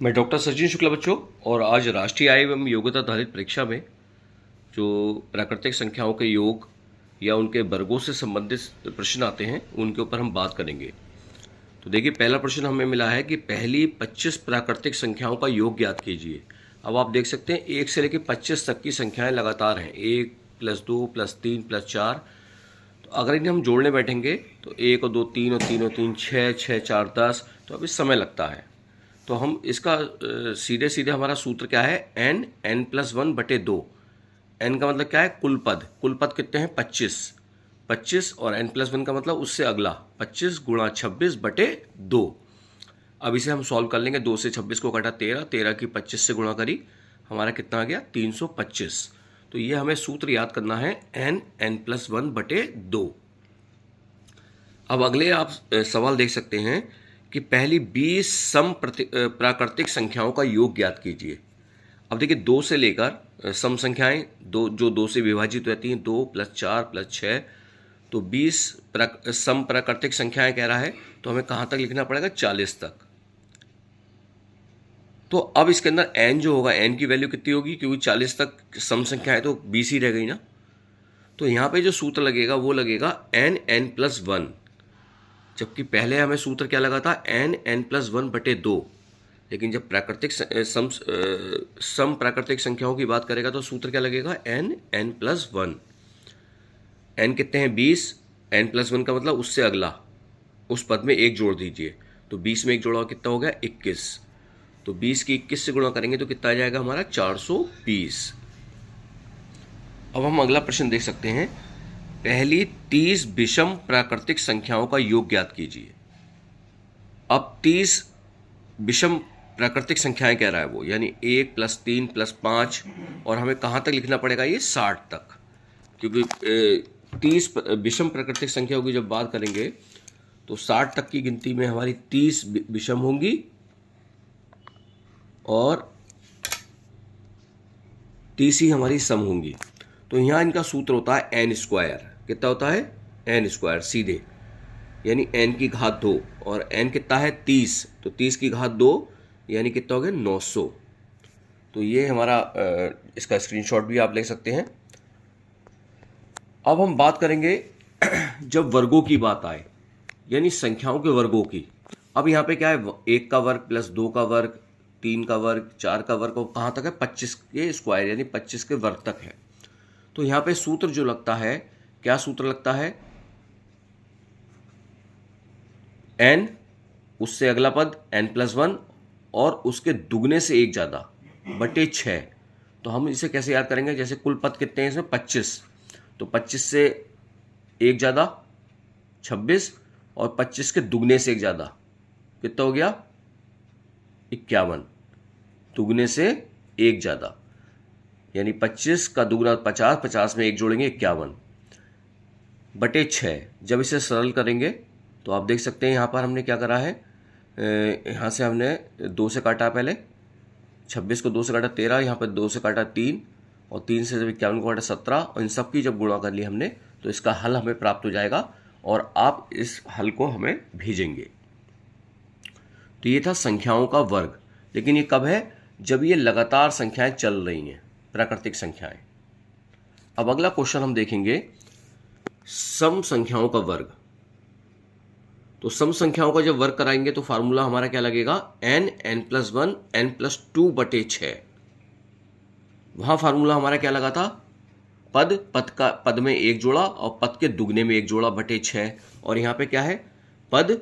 मैं डॉक्टर सचिन शुक्ला बच्चों, और आज राष्ट्रीय आय एवं योग्यता आधारित परीक्षा में जो प्राकृतिक संख्याओं के योग या उनके वर्गों से संबंधित प्रश्न आते हैं उनके ऊपर हम बात करेंगे। तो देखिए, पहला प्रश्न हमें मिला है कि पहली 25 प्राकृतिक संख्याओं का योग ज्ञात कीजिए। अब आप देख सकते हैं 1 से लेकर 25 तक की संख्याएं लगातार हैं, 1 + 2 + 3 + 4। तो अगर इन्हें हम जोड़ने बैठेंगे तो 1 और 2 3 और 3 और 3 6, 6 4 10। तो अभी समय लगता है। तो हम इसका सीधे सीधे हमारा सूत्र क्या है, n+1/2। n का मतलब क्या है, कुल पद। कुल पद कितने हैं, 25 और n+1 का मतलब उससे अगला 25 × 26/2। अब इसे हम सॉल्व कर लेंगे। 2 से 26 को काटा 13, 13 की 25 से गुणा करी, हमारा कितना आ गया, 325। तो ये हमें सूत्र याद करना है, n+1/2। अब अगले आप सवाल देख सकते हैं कि पहली 20 प्राकृतिक संख्याओं का योग ज्ञात कीजिए। अब देखिए, 2 से लेकर सम संख्याएं दो जो 2 से विभाजित रहती हैं, 2 + 4 + 6। तो 20 सम प्राकृतिक संख्याएं कह रहा है, तो हमें कहाँ तक लिखना पड़ेगा, 40 तक। तो अब इसके अंदर n जो होगा, n की वैल्यू कितनी होगी, क्योंकि 40 तक सम संख्या है तो 20 ही रह गई ना। तो यहाँ पे जो सूत्र लगेगा वो लगेगा n+1, जबकि पहले हमें सूत्र क्या लगा था, n+1/2। लेकिन जब प्राकृतिक सम प्राकृतिक संख्याओं की बात करेगा तो सूत्र क्या लगेगा, n+1। n कितने हैं, 20। n+1 का मतलब उससे अगला, उस पद में 1 जोड़ दीजिए। तो 20 में 1 जोड़ा कितना हो गया, 21। तो 20 की 21 से गुणा करेंगे तो कितना आ जाएगा हमारा, 420। अब हम अगला प्रश्न देख सकते हैं, पहली 30 विषम प्राकृतिक संख्याओं का योग ज्ञात कीजिए। अब 30 विषम प्राकृतिक संख्याएं कह रहा है वो, यानी 1 + 3 + 5, और हमें कहाँ तक लिखना पड़ेगा, ये 60 तक। क्योंकि 30 विषम प्राकृतिक संख्याओं की जब बात करेंगे तो 60 तक की गिनती में हमारी 30 विषम होंगी और 30 ही हमारी सम होंगी। तो यहाँ इनका सूत्र होता है n²। कितना होता है, n², सीधे, यानी n की घात 2। और n कितना है, 30। तो 30 की घात 2 यानी कितना हो गया, 900। तो ये हमारा इसका स्क्रीनशॉट भी आप ले सकते हैं। अब हम बात करेंगे जब वर्गों की बात आए, यानी संख्याओं के वर्गों की। अब यहाँ पे क्या है, 1 का वर्ग + 2 का वर्ग, 3 का वर्ग, 4 का वर्ग, और कहाँ तक है, 25 के स्क्वायर, यानी 25 के वर्ग तक है। तो यहाँ पे सूत्र जो लगता है, क्या सूत्र लगता है, n, उससे अगला पद n+1 और उसके दुगने से 1 ज़्यादा बटे 6। तो हम इसे कैसे याद करेंगे, जैसे कुल पद कितने हैं इसमें, 25। तो 25 से 1 ज़्यादा 26, और 25 के दुगने से 1 ज़्यादा कितना हो गया, 51। दुगने से 1 ज़्यादा यानी 25 का दुगना 50, 50 में 1 जोड़ेंगे 51 बटे 6। जब इसे सरल करेंगे तो आप देख सकते हैं यहाँ पर हमने क्या करा है, यहाँ से हमने 2 से काटा, पहले 26 को 2 से काटा 13, यहाँ पर 2 से काटा 3, और 3 से जब 51 को काटा 17, और इन सब की जब गुणा कर ली हमने तो इसका हल हमें प्राप्त हो जाएगा, और आप इस हल को हमें भेजेंगे। तो ये था संख्याओं का वर्ग। लेकिन ये कब है, जब ये लगातार संख्याएं चल रही हैं, प्राकृतिक संख्याएं। अब अगला क्वेश्चन हम देखेंगे, सम संख्याओं का वर्ग। तो सम संख्याओं का जब वर्ग कराएंगे तो फार्मूला हमारा क्या लगेगा, n+1 n+2/6। वहां फार्मूला हमारा क्या लगा था, पद में 1 जोड़ा और पद के दुगने में 1 जोड़ा बटे 6। और यहाँ पे क्या है, पद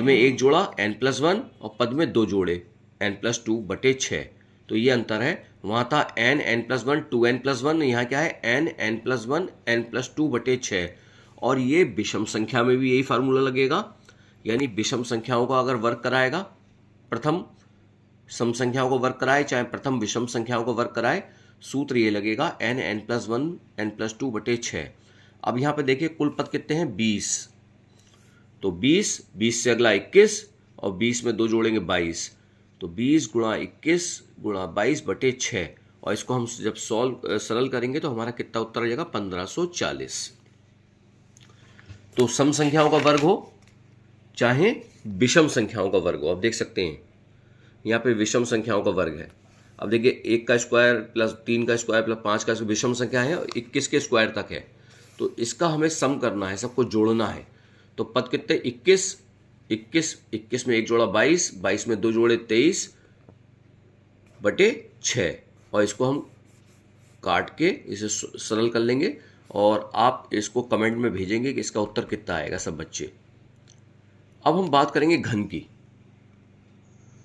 में 1 जोड़ा n+1 और पद में 2 जोड़े n+2/6। तो ये अंतर है। वहाँ था n+1 2n+1, यहाँ क्या है, n+1 n+2/6। और ये विषम संख्या में भी यही फार्मूला लगेगा, यानी विषम संख्याओं का अगर वर्ग कराएगा, प्रथम सम संख्याओं को वर्ग कराए चाहे प्रथम विषम संख्याओं को वर्ग कराए, सूत्र ये लगेगा n+1 n+2/6। अब यहाँ पे देखिए कुल पद कितने हैं, 20। तो 20 से अगला 21, और 20 में 2 जोड़ेंगे 22। तो 20 × 21 × 22/6, और इसको हम जब सरल करेंगे तो हमारा कितना उत्तर आ जाएगा, 1540। तो सम संख्याओं का वर्ग हो चाहे विषम संख्याओं का वर्ग हो। आप देख सकते हैं यहाँ पे विषम संख्याओं का वर्ग है। अब देखिए 1 का स्क्वायर प्लस 3 का स्क्वायर प्लस 5 का विषम संख्या है और 21 के स्क्वायर तक है। तो इसका हमें सम करना है, सबको जोड़ना है। तो पद कितने 21 21 में एक जोड़ा 22, 22 में दो जोड़े 23 बटे 6, और इसको हम काट के इसे सरल कर लेंगे और आप इसको कमेंट में भेजेंगे कि इसका उत्तर कितना आएगा सब बच्चे। अब हम बात करेंगे घन की।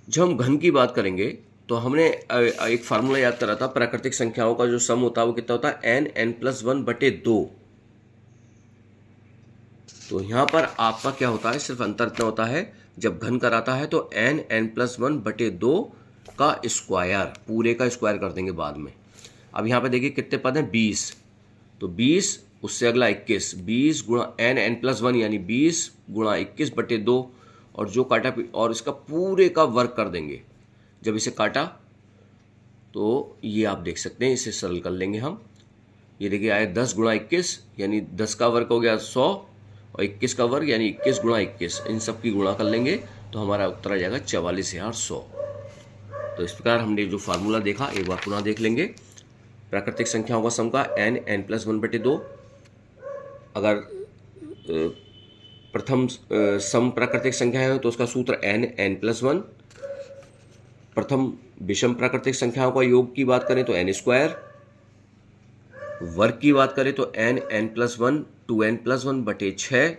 जब हम घन की बात करेंगे तो हमने एक फार्मूला याद करा था, प्राकृतिक संख्याओं का जो सम होता है वो कितना होता है n+1 बटे 2। तो यहां पर आपका क्या होता है, सिर्फ अंतर इतना होता है जब घन कराता है तो n+1 बटे 2 का स्क्वायर, पूरे का स्क्वायर कर देंगे बाद में। अब यहाँ पे देखिए कितने पद हैं 20, तो 20 उससे अगला 21, 20 गुणा n+1 यानी 20 गुणा 21 बटे 2, और जो काटा और इसका पूरे का वर्ग कर देंगे। जब इसे काटा तो ये आप देख सकते हैं, इसे सरल कर लेंगे हम। ये देखिए आया 10 गुणा 21 यानी 10 का वर्ग हो गया 100, और 21 का वर्ग यानी 21 गुणा 21, इन सब की गुणा कर लेंगे तो हमारा उत्तर आ जाएगा 44,100। तो इस प्रकार हमने जो फार्मूला देखा एक बार पुनः देख लेंगे। प्राकृतिक संख्याओं का सम का n+1 बटे 2। अगर प्रथम सम प्राकृतिक संख्या है तो उसका सूत्र n+1। प्रथम विषम प्राकृतिक संख्याओं का योग की बात करें तो n²। वर्ग की बात करें तो n+1 2n+1 बटे 6।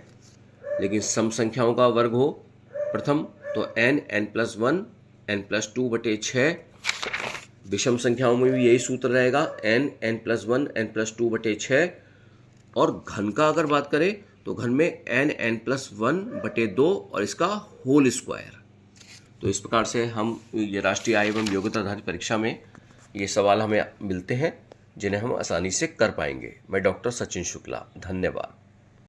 लेकिन सम संख्याओं का वर्ग हो प्रथम तो n+1 n+2 बटे 6। विषम संख्याओं में भी यही सूत्र रहेगा n+1 n+2 बटे 6। और घन का अगर बात करें तो घन में n+1 बटे 2 और इसका होल स्क्वायर। तो इस प्रकार से हम ये राष्ट्रीय आय एवं योग्यता आधारित परीक्षा में ये सवाल हमें मिलते हैं जिन्हें हम आसानी से कर पाएंगे। मैं डॉक्टर सचिन शुक्ला, धन्यवाद।